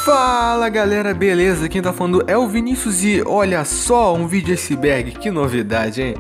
Fala galera, beleza? Quem tá falando é o Vinícius e olha só um vídeo iceberg, que novidade, hein?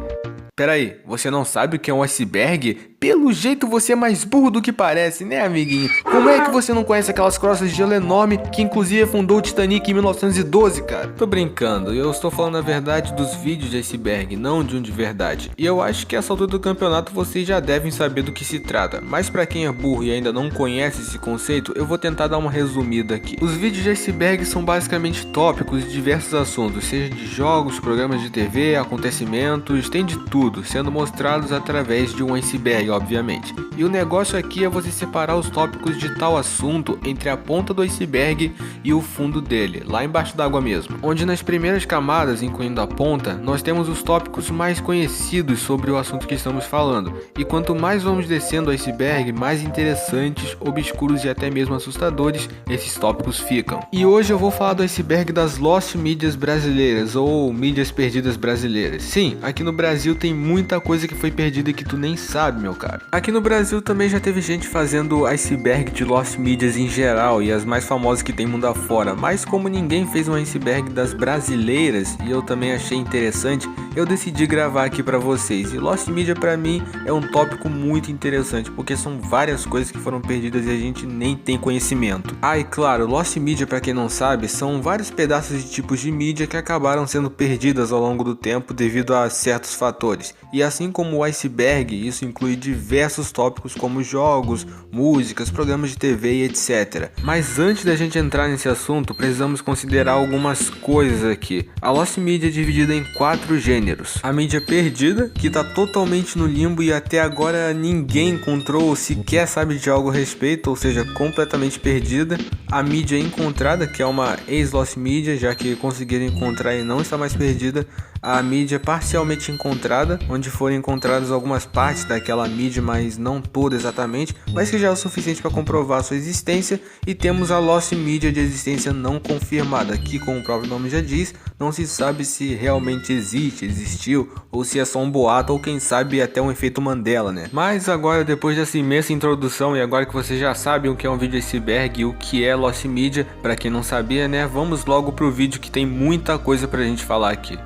Pera aí, você não sabe o que é um iceberg? Pelo jeito você é mais burro do que parece, né amiguinho? Como é que você não conhece aquelas crossas de gelo enorme que inclusive fundou o Titanic em 1912, cara? Tô brincando, eu estou falando a verdade dos vídeos de iceberg, não de um de verdade. E eu acho que essa altura do campeonato vocês já devem saber do que se trata, mas pra quem é burro e ainda não conhece esse conceito, eu vou tentar dar uma resumida aqui. Os vídeos de iceberg são basicamente tópicos de diversos assuntos, seja de jogos, programas de TV, acontecimentos, tem de tudo, sendo mostrados através de um iceberg, obviamente. E o negócio aqui é você separar os tópicos de tal assunto entre a ponta do iceberg e o fundo dele, lá embaixo d'água mesmo. Onde nas primeiras camadas, incluindo a ponta, nós temos os tópicos mais conhecidos sobre o assunto que estamos falando. E quanto mais vamos descendo o iceberg, mais interessantes, obscuros e até mesmo assustadores esses tópicos ficam. E hoje eu vou falar do iceberg das Lost Mídias brasileiras, ou mídias perdidas brasileiras. Sim, aqui no Brasil tem muita coisa que foi perdida que tu nem sabe, meu cara. Aqui no Brasil também já teve gente fazendo iceberg de Lost Mídias em geral e as mais famosas que tem mundo afora, mas como ninguém fez um iceberg das brasileiras e eu também achei interessante, eu decidi gravar aqui pra vocês. E Lost Media pra mim é um tópico muito interessante, porque são várias coisas que foram perdidas e a gente nem tem conhecimento. Ah, e claro, Lost Media, pra quem não sabe, são vários pedaços de tipos de mídia que acabaram sendo perdidas ao longo do tempo devido a certos fatores. E assim como o iceberg, isso inclui diversos tópicos como jogos, músicas, programas de TV e etc. Mas antes da gente entrar nesse assunto, precisamos considerar algumas coisas aqui. A Lost Media é dividida em 4 gêneros. A mídia perdida, que está totalmente no limbo e até agora ninguém encontrou ou sequer sabe de algo a respeito, ou seja, completamente perdida. A mídia encontrada, que é uma ex-Lost Media, já que conseguiram encontrar e não está mais perdida. A mídia parcialmente encontrada, onde foram encontradas algumas partes daquela mídia, mas não toda exatamente, mas que já é o suficiente para comprovar sua existência. E temos a Lost Media de existência não confirmada, que como o próprio nome já diz, não se sabe se realmente existiu, ou se é só um boato, ou quem sabe até um efeito Mandela, né? Mas agora, depois dessa imensa introdução, e agora que vocês já sabem o que é um vídeo iceberg e o que é Lost Media, para quem não sabia, né? Vamos logo pro vídeo que tem muita coisa pra gente falar aqui.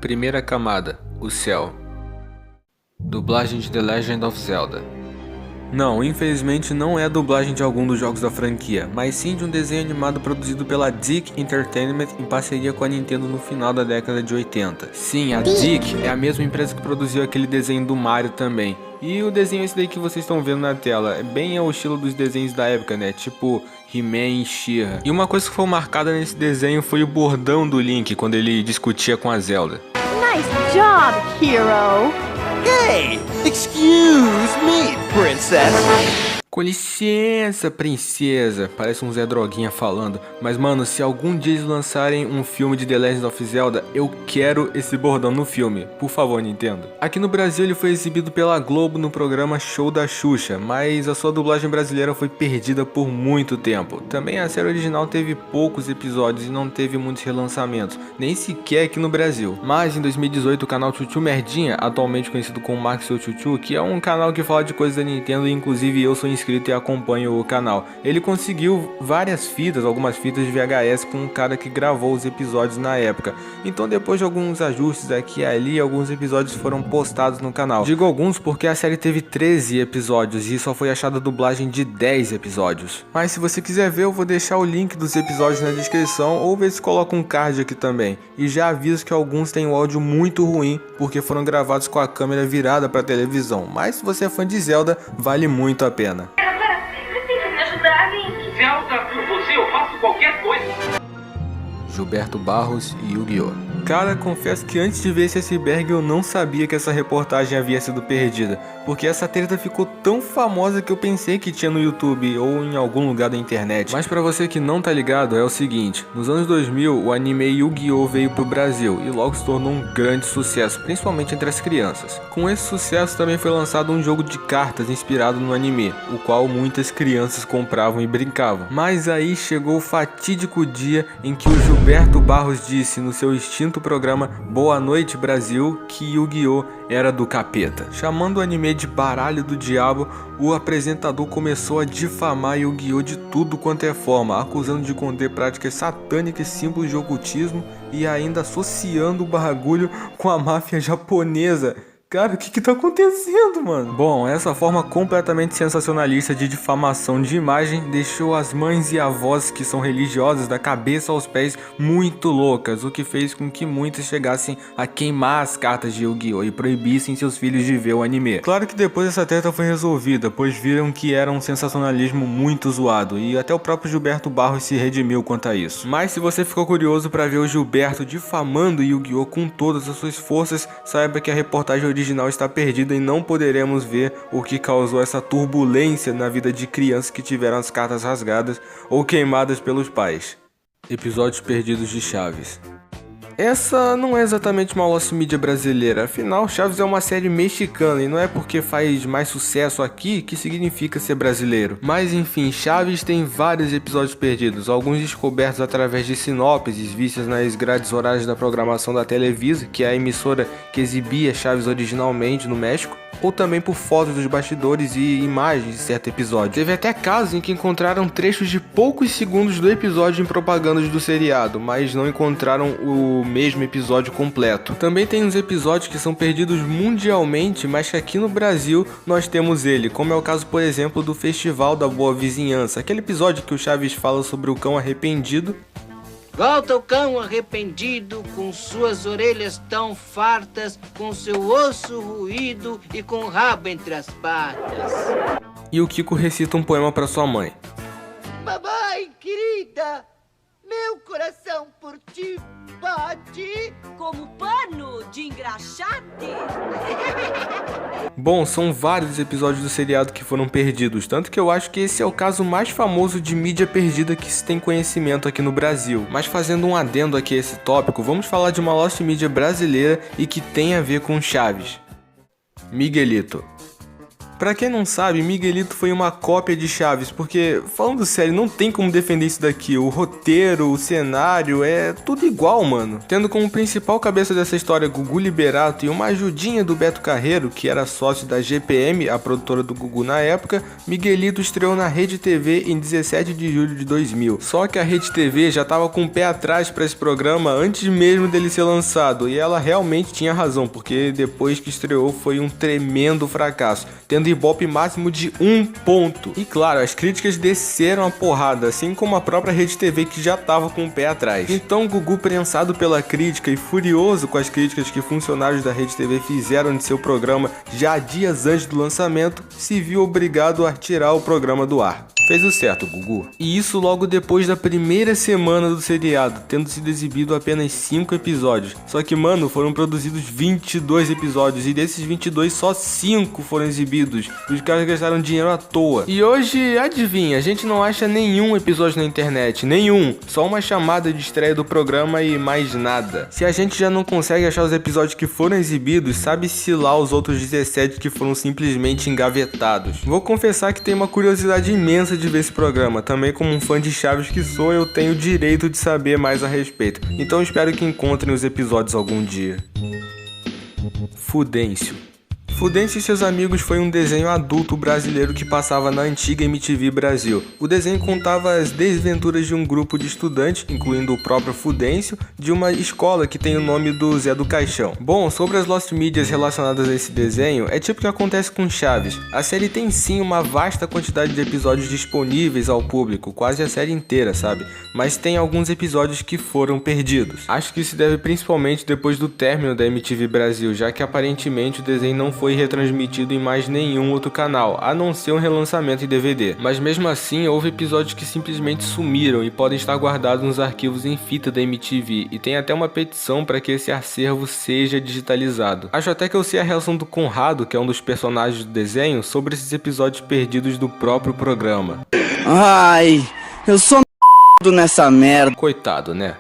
Primeira camada, o céu. Dublagem de The Legend of Zelda. Não, infelizmente não é a dublagem de algum dos jogos da franquia, mas sim de um desenho animado produzido pela DIC Entertainment em parceria com a Nintendo no final da década de 80. Sim, a DIC é a mesma empresa que produziu aquele desenho do Mario também. E o desenho é esse daí que vocês estão vendo na tela, é bem ao estilo dos desenhos da época, né? Tipo He-Man e She-Ra. E uma coisa que foi marcada nesse desenho foi o bordão do Link quando ele discutia com a Zelda. Nice job, hero! Hey, excuse me, princess. Com licença, princesa. Parece um Zé Droguinha falando. Mas mano, se algum dia eles lançarem um filme de The Legend of Zelda, eu quero esse bordão no filme. Por favor, Nintendo. Aqui no Brasil ele foi exibido pela Globo no programa Show da Xuxa, mas a sua dublagem brasileira foi perdida por muito tempo. Também a série original teve poucos episódios e não teve muitos relançamentos, nem sequer aqui no Brasil. Mas em 2018 o canal Chuchu Merdinha, atualmente conhecido como Max Seu Chuchu, que é um canal que fala de coisas da Nintendo e inclusive eu sou inscrito e acompanho o canal. Ele conseguiu várias fitas, algumas fitas de VHS com um cara que gravou os episódios na época. Então depois de alguns ajustes aqui e ali, alguns episódios foram postados no canal. Digo alguns porque a série teve 13 episódios e só foi achada a dublagem de 10 episódios. Mas se você quiser ver, eu vou deixar o link dos episódios na descrição ou ver se coloca um card aqui também. E já aviso que alguns têm um áudio muito ruim porque foram gravados com a câmera virada para televisão. Mas se você é fã de Zelda, vale muito a pena. Zelda, por você eu faço qualquer coisa. Gilberto Barros e Yu-Gi-Oh! Cara, confesso que antes de ver esse iceberg eu não sabia que essa reportagem havia sido perdida, porque essa treta ficou tão famosa que eu pensei que tinha no YouTube ou em algum lugar da internet. Mas pra você que não tá ligado, é o seguinte, nos anos 2000 o anime Yu-Gi-Oh! Veio pro Brasil e logo se tornou um grande sucesso, principalmente entre as crianças. Com esse sucesso também foi lançado um jogo de cartas inspirado no anime, o qual muitas crianças compravam e brincavam. Mas aí chegou o fatídico dia em que o Gilberto Barros disse no seu instinto o programa Boa Noite Brasil que Yu-Gi-Oh! Era do capeta. Chamando o anime de Baralho do Diabo, o apresentador começou a difamar Yu-Gi-Oh! De tudo quanto é forma, acusando de conter práticas satânicas, símbolos de ocultismo e ainda associando o bagulho com a máfia japonesa. Cara, o que tá acontecendo, mano? Bom, essa forma completamente sensacionalista de difamação de imagem deixou as mães e avós que são religiosas da cabeça aos pés muito loucas, o que fez com que muitas chegassem a queimar as cartas de Yu-Gi-Oh! E proibissem seus filhos de ver o anime. Claro que depois essa treta foi resolvida, pois viram que era um sensacionalismo muito zoado, e até o próprio Gilberto Barros se redimiu quanto a isso. Mas se você ficou curioso para ver o Gilberto difamando Yu-Gi-Oh! Com todas as suas forças, saiba que a reportagem original está perdida e não poderemos ver o que causou essa turbulência na vida de crianças que tiveram as cartas rasgadas ou queimadas pelos pais. Episódios perdidos de Chaves. Essa não é exatamente uma lost media brasileira, afinal Chaves é uma série mexicana e não é porque faz mais sucesso aqui que significa ser brasileiro. Mas enfim, Chaves tem vários episódios perdidos, alguns descobertos através de sinopses vistas nas grades horárias da programação da Televisa, que é a emissora que exibia Chaves originalmente no México, ou também por fotos dos bastidores e imagens de certo episódio. Teve até casos em que encontraram trechos de poucos segundos do episódio em propagandas do seriado, mas não encontraram o mesmo episódio completo. Também tem uns episódios que são perdidos mundialmente, mas que aqui no Brasil nós temos ele, como é o caso, por exemplo, do Festival da Boa Vizinhança, aquele episódio que o Chaves fala sobre o cão arrependido. Volta o cão arrependido, com suas orelhas tão fartas, com seu osso ruído e com o rabo entre as patas. E o Kiko recita um poema para sua mãe. Mamãe querida, meu coração por ti bate Como pano de engraxate. Bom, são vários episódios do seriado que foram perdidos, tanto que eu acho que esse é o caso mais famoso de mídia perdida que se tem conhecimento aqui no Brasil. Mas fazendo um adendo aqui a esse tópico, vamos falar de uma lost media brasileira e que tem a ver com Chaves. Miguelito. Pra quem não sabe, Miguelito foi uma cópia de Chaves, porque, falando sério, não tem como defender isso daqui. O roteiro, o cenário, é tudo igual, mano. Tendo como principal cabeça dessa história Gugu Liberato e uma ajudinha do Beto Carreiro, que era sócio da GPM, a produtora do Gugu na época, Miguelito estreou na Rede TV em 17 de julho de 2000. Só que a Rede TV já tava com o pé atrás pra esse programa antes mesmo dele ser lançado, e ela realmente tinha razão, porque depois que estreou foi um tremendo fracasso, tendo Ibope máximo de 1 ponto. E claro, as críticas desceram a porrada, assim como a própria Rede TV que já tava com o pé atrás. Então Gugu, prensado pela crítica e furioso com as críticas que funcionários da Rede TV fizeram de seu programa já dias antes do lançamento, se viu obrigado a tirar o programa do ar. Fez o certo, Gugu. E isso logo depois da primeira semana do seriado, tendo sido exibido apenas 5 episódios. Só que, mano, foram produzidos 22 episódios e desses 22 só 5 foram exibidos. Os caras gastaram dinheiro à toa. E hoje, adivinha, a gente não acha nenhum episódio na internet, nenhum. Só uma chamada de estreia do programa e mais nada. Se a gente já não consegue achar os episódios que foram exibidos, sabe-se lá os outros 17 que foram simplesmente engavetados. Vou confessar que tenho uma curiosidade imensa de ver esse programa. Também, como um fã de Chaves que sou, eu tenho o direito de saber mais a respeito. Então espero que encontrem os episódios algum dia. Fudêncio. Fudêncio e seus amigos foi um desenho adulto brasileiro que passava na antiga MTV Brasil. O desenho contava as desventuras de um grupo de estudantes, incluindo o próprio Fudêncio, de uma escola que tem o nome do Zé do Caixão. Bom, sobre as lost medias relacionadas a esse desenho, é tipo o que acontece com Chaves. A série tem sim uma vasta quantidade de episódios disponíveis ao público, quase a série inteira, sabe? Mas tem alguns episódios que foram perdidos. Acho que isso se deve principalmente depois do término da MTV Brasil, já que aparentemente o desenho não foi retransmitido em mais nenhum outro canal, a não ser um relançamento em DVD. Mas mesmo assim, houve episódios que simplesmente sumiram e podem estar guardados nos arquivos em fita da MTV, e tem até uma petição para que esse acervo seja digitalizado. Acho até que eu sei a reação do Conrado, que é um dos personagens do desenho, sobre esses episódios perdidos do próprio programa. Ai, eu sou nessa merda. Coitado, né?